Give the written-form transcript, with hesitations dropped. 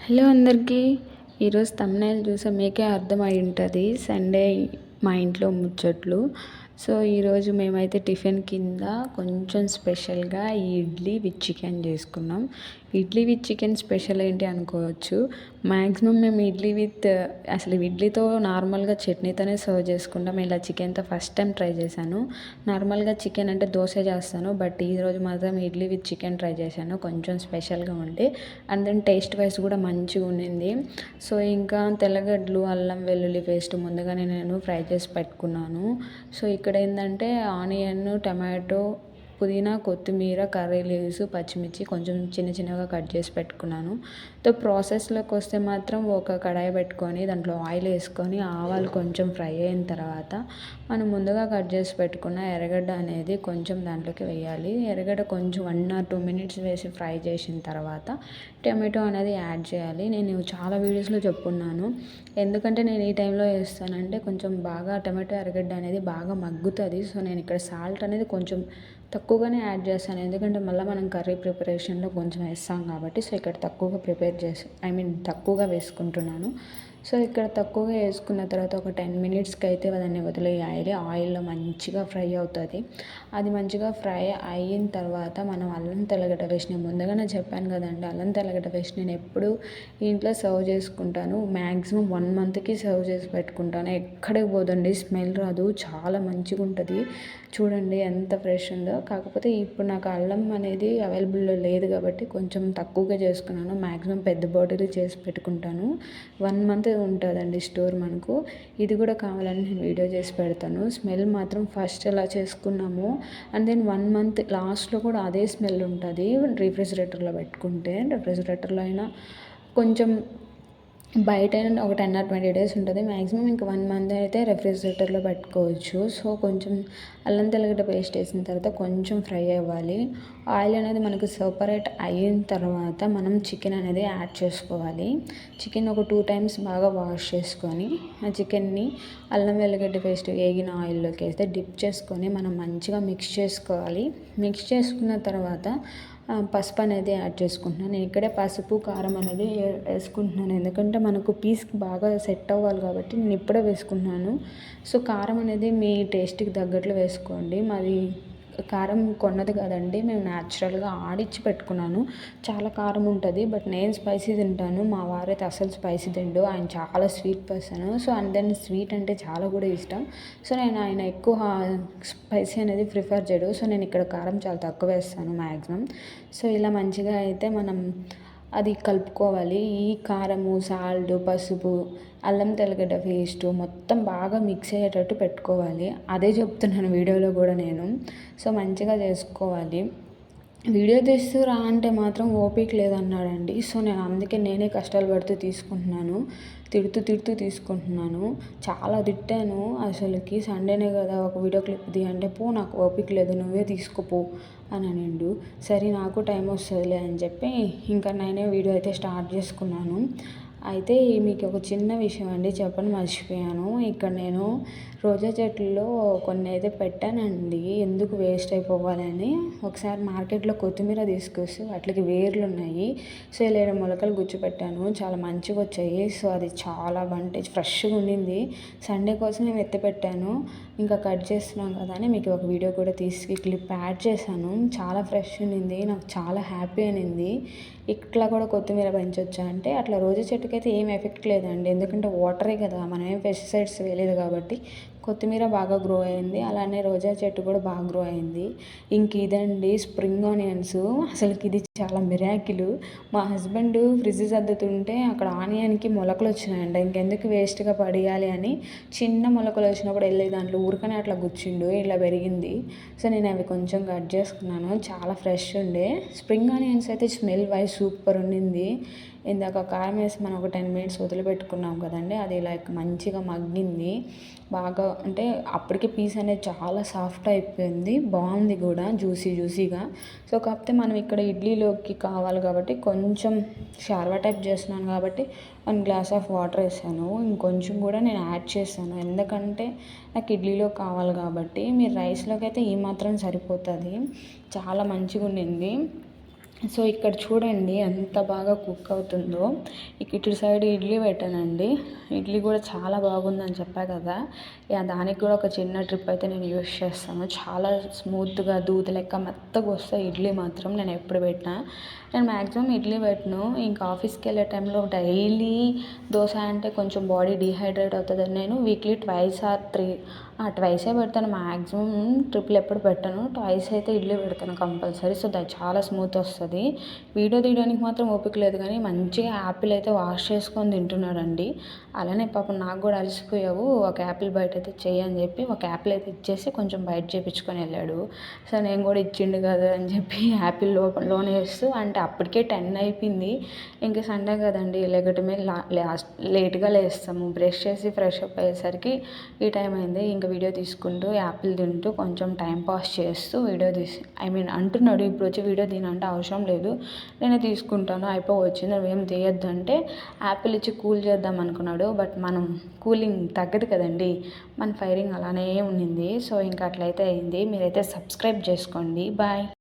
Hello అందరికీ. ఈరోజు thumbnail చూసి మీకే అర్థమై ఉంటుంది సండే మా ఇంట్లో ముచ్చట్లు. సో ఈరోజు మేమైతే టిఫిన్ కింద కొంచెం స్పెషల్గా ఇడ్లీ విత్ చికెన్ చేసుకున్నాం. ఇడ్లీ విత్ చికెన్ స్పెషల్ ఏంటి అనుకోవచ్చు. మ్యాక్సిమం మేము అసలు ఇడ్లీతో నార్మల్గా చట్నీతోనే సర్వ్ చేసుకుంటాం. ఇలా చికెన్తో ఫస్ట్ టైం ట్రై చేశాను. నార్మల్గా చికెన్ అంటే దోశ చేస్తాను, బట్ ఈరోజు మాత్రం ఇడ్లీ విత్ చికెన్ ట్రై చేశాను. కొంచెం స్పెషల్గా ఉండి అండ్ దెన్ టేస్ట్ వైజ్ కూడా మంచిగా ఉండింది. సో ఇంకా తెల్లగడ్డలు, అల్లం వెల్లుల్లి పేస్ట్ ముందుగానే నేను ఫ్రై చేసి పెట్టుకున్నాను. సో ఇక్కడ ఏంటంటే ఆనియన్, టమాటో, పుదీనా, కొత్తిమీర, కర్రీ లీవ్స్, పచ్చిమిర్చి కొంచెం చిన్న చిన్నగా కట్ చేసి పెట్టుకున్నాను. ప్రాసెస్లోకి వస్తే మాత్రం ఒక కడాయి పెట్టుకొని దాంట్లో ఆయిల్ వేసుకొని ఆవాలు కొంచెం ఫ్రై అయిన తర్వాత మనం ముందుగా కట్ చేసి పెట్టుకున్న ఎర్రగడ్డ అనేది కొంచెం దాంట్లోకి వేయాలి. ఎర్రగడ్డ కొంచెం 1 or 2 minutes వేసి ఫ్రై చేసిన తర్వాత టమాటో అనేది యాడ్ చేయాలి. నేను చాలా వీడియోస్లో చెప్పున్నాను, ఎందుకంటే నేను ఈ టైంలో వేస్తానంటే కొంచెం బాగా టమాటో ఎర్రగడ్డ అనేది బాగా మగ్గుతుంది. సో నేను ఇక్కడ సాల్ట్ అనేది కొంచెం తక్కువగానే యాడ్ చేస్తాను, ఎందుకంటే మళ్ళీ మనం కర్రీ ప్రిపరేషన్లో కొంచెం వేస్తాం కాబట్టి. సో ఇక్కడ తక్కువగా తక్కువగా వేసుకుంటున్నాను. సో ఇక్కడ తక్కువగా వేసుకున్న తర్వాత ఒక 10 minutesకి అయితే దాన్ని వదిలేయాలి. ఆయిల్లో మంచిగా ఫ్రై అవుతుంది. అది మంచిగా ఫ్రై అయిన తర్వాత మనం అల్లం తెల్లగడ్డ పేస్ట్, నేను ముందుగానే చెప్పాను కదండి, అల్లం తెల్లగడ్డ పేస్ట్ నేను ఎప్పుడు ఇంట్లో సర్వ్ చేసుకుంటాను. మ్యాక్సిమం 1 monthకి సర్వ్ చేసి పెట్టుకుంటాను. ఎక్కడికి పోదండి, స్మెల్ రాదు, చాలా మంచిగా ఉంటుంది. చూడండి ఎంత ఫ్రెష్ ఉందో. కాకపోతే ఇప్పుడు నాకు అల్లం అనేది అవైలబుల్లో లేదు కాబట్టి కొంచెం తక్కువగా చేసుకున్నాను. మ్యాక్సిమం పెద్ద బాటిల్ చేసి పెట్టుకుంటాను. 1 month ఉంటుందండి స్టోర్ మనకు. ఇది కూడా కావాలని నేను వీడియో చేసి పెడతాను. స్మెల్ మాత్రం ఫస్ట్ ఎలా చేసుకున్నాము అండ్ దెన్ 1 month లాస్ట్లో కూడా అదే స్మెల్ ఉంటుంది. రిఫ్రిజిరేటర్లో పెట్టుకుంటే, రిఫ్రిజిరేటర్లో అయినా కొంచెం బయట అయినా ఒక 10 or 20 days ఉంటుంది. మ్యాక్సిమం ఇంకా 1 month అయితే రెఫ్రిజిరేటర్లో పెట్టుకోవచ్చు. సో కొంచెం అల్లం తెల్లగడ్డ పేస్ట్ వేసిన తర్వాత కొంచెం ఫ్రై అవ్వాలి. ఆయిల్ అనేది మనకు సపరేట్ అయిన తర్వాత మనం చికెన్ అనేది యాడ్ చేసుకోవాలి. చికెన్ ఒక 2 times బాగా వాష్ చేసుకొని ఆ చికెన్ని అల్లం వెల్లిగడ్డ పేస్ట్ వేగిన ఆయిల్లోకి వేస్తే డిప్ చేసుకొని మనం మంచిగా మిక్స్ చేసుకోవాలి. మిక్స్ చేసుకున్న తర్వాత పసుపు అనేది యాడ్ చేసుకుంటున్నాను. నేను ఇక్కడే పసుపు, కారం అనేది వేసుకుంటున్నాను, ఎందుకంటే మనకు పీస్కి బాగా సెట్ అవ్వాలి కాబట్టి నేను ఇప్పుడే వేసుకుంటున్నాను. సో కారం అనేది మీ టేస్ట్కి తగ్గట్లు వేసుకోండి. మాది కారం కొన్నది కదండి, మేము న్యాచురల్గా ఆడిచ్చి పెట్టుకున్నాను. చాలా కారం ఉంటుంది, బట్ నేను స్పైసీ తింటాను. మా వారైతే అసలు స్పైసీ తిండు, ఆయన చాలా sweet person. So and then sweet అంటే చాలా కూడా ఇష్టం. సో ఆయన ఎక్కువ స్పైసీ అనేది ప్రిఫర్ చేయడు. సో నేను ఇక్కడ కారం చాలా తక్కువ వేస్తాను మ్యాక్సిమం. సో ఇలా మంచిగా అయితే మనం అది కలుపుకోవాలి. ఈ కారము, సాల్ట్, పసుపు, అల్లం తెల్లగడ్డ పేస్ట్ మొత్తం బాగా మిక్స్ అయ్యేటట్టు పెట్టుకోవాలి. అదే చెప్తున్నాను వీడియోలో కూడా నేను. సో మంచిగా చేసుకోవాలి. వీడియో తీస్తూ రా అంటే మాత్రం ఓపిక లేదన్నాడండి. సో నేను అందుకే నేనే కష్టాలు పడుతూ తీసుకుంటున్నాను, తిడుతూ తీసుకుంటున్నాను. చాలా తిట్టాను అసలుకి. సండేనే కదా ఒక వీడియో క్లిప్ అంటే పో, నాకు ఓపిక లేదు, నువ్వే తీసుకుపో అని అనిండు. సరే నాకు టైం వస్తుందిలే అని చెప్పి ఇంకా నేనే వీడియో అయితే స్టార్ట్ చేసుకున్నాను. అయితే మీకు ఒక చిన్న విషయం అండి చెప్పని మర్చిపోయాను. ఇక్కడ నేను రోజా చెట్లలో కొన్ని అయితే పెట్టానండి, ఎందుకు వేస్ట్ అయిపోవాలని. ఒకసారి మార్కెట్లో కొత్తిమీర తీసుకొస్తే వాటికి వేర్లు ఉన్నాయి. సో ఇలా మొలకలు గుచ్చిపెట్టాను, చాలా మంచిగా వచ్చాయి. సో అది చాలా ఫ్రెష్గా ఉండింది. సండే కోసం నేను ఎత్తి పెట్టాను. ఇంకా కట్ చేస్తున్నాం కదా అని మీకు ఒక వీడియో కూడా తీసి క్లిప్ యాడ్ చేశాను. చాలా ఫ్రెష్ ఉండింది, నాకు చాలా హ్యాపీ అనింది. ఇట్లా కూడా కొత్తిమీర పెంచొచ్చా అంటే, అట్లా రోజా చెట్టుకైతే ఏం ఎఫెక్ట్ లేదండి, ఎందుకంటే వాటరే కదా, మనం ఏం పెస్టిసైడ్స్ వేయలేదు కాబట్టి కొత్తిమీర బాగా గ్రో అయింది. అలానే రోజా చెట్టు కూడా బాగా గ్రో అయింది. ఇంక ఇదండి స్ప్రింగ్ ఆనియన్స్. అసలుకి ఇది చాలా మిరాకిల్. మా హస్బెండ్ ఫ్రిడ్జ్ సర్దుతుంటే అక్కడ ఆనియన్కి మొలకలు వచ్చినాయంట. ఇంకెందుకు వేస్ట్గా పడేయాలి అని చిన్న మొలకలు వచ్చినప్పుడు వెళ్ళి దాంట్లో ఊరికనే అట్లా గుచ్చిండు, ఇలా పెరిగింది. సో నేను అవి కొంచెం కట్ చేసుకున్నాను. చాలా ఫ్రెష్ ఉండే స్ప్రింగ్ ఆనియన్స్ అయితే స్మెల్ వైజ్ సూపర్ ఉండింది. ఇందాక కారం వేసి మనం ఒక 10 minutes వదిలిపెట్టుకున్నాం కదండి, అది లైక్ మంచిగా మగ్గింది బాగా. అంటే అప్పటికే పీస్ అనేది చాలా సాఫ్ట్ అయిపోయింది, బాగుంది కూడా, జ్యూసీగా. సో కాకపోతే మనం ఇక్కడ ఇడ్లీలోకి కావాలి కాబట్టి కొంచెం షార్వా టైప్ చేస్తున్నాను కాబట్టి 1 glass of వాటర్ వేసాను. ఇంకొంచెం కూడా నేను యాడ్ చేశాను, ఎందుకంటే నాకు ఇడ్లీలో కావాలి కాబట్టి. మీరు రైస్లోకి అయితే ఈ మాత్రం సరిపోతుంది. చాలా మంచిగా ఉండింది. సో ఇక్కడ చూడండి ఎంత బాగా కుక్ అవుతుందో. ఇటు సైడ్ ఇడ్లీ పెట్టానండి. ఇడ్లీ కూడా చాలా బాగుందని చెప్పా కదా. దానికి కూడా ఒక చిన్న ట్రిప్ అయితే నేను యూస్ చేస్తాను. చాలా స్మూత్గా దూద లెక్క మెత్తగా వస్తాయి ఇడ్లీ మాత్రం. నేను ఎప్పుడు పెట్టినా నేను మ్యాక్సిమం ఇడ్లీ పెట్టను. ఇంకా ఆఫీస్కి వెళ్ళే టైంలో డైలీ దోశ అంటే కొంచెం బాడీ డీహైడ్రేట్ అవుతుందని నేను వీక్లీ ట్వైస్ ఆర్ ట్వైసే పెడతాను. మ్యాక్సిమం ట్రిపుల్ ఎప్పుడు పెట్టను. ట్వైస్ అయితే ఇడ్లీ పెడతాను కంపల్సరీ. సో అది చాలా స్మూత్ వస్తుంది. వీడియో తీయడానికి మాత్రం ఓపిక లేదు కానీ మంచిగా యాపిల్ అయితే వాష్ చేసుకొని తింటున్నాడండి. అలానే పాపం నాకు కూడా అలసిపోయావు, ఒక యాపిల్ బయట అయితే చెయ్యి అని చెప్పి ఒక యాపిల్ అయితే ఇచ్చేసి కొంచెం బయట చేపించుకొని వెళ్ళాడు. సో నేను కూడా ఇచ్చిండు కదా అని చెప్పి యాపిల్ లోనే వేస్తూ అంటే అప్పటికే 10 అయిపోయింది. ఇంకా సండే కదండి, లేకటమే లేట్గా లేస్తాము. బ్రష్ చేసి ఫ్రెష్ అప్ అయ్యేసరికి ఈ టైం అయింది. ఇంకా వీడియో తీసుకుంటూ యాపిల్ తింటూ కొంచెం టైం పాస్ చేస్తూ వీడియో అంటున్నాడు ఇప్పుడు వచ్చి వీడియో తీనంటే అవసరం లేదు, నేనే తీసుకుంటాను వచ్చింది నువ్వేం తీయొద్దు అంటే యాపిల్ ఇచ్చి కూల్ చేద్దాం అనుకున్నాడు. బట్ మనం కూలింగ్ తగ్గదు కదండి, మన ఫైరింగ్ అలానే ఉండింది. సో ఇంకా అట్లయితే అయింది. మీరైతే సబ్స్క్రైబ్ చేసుకోండి. బాయ్.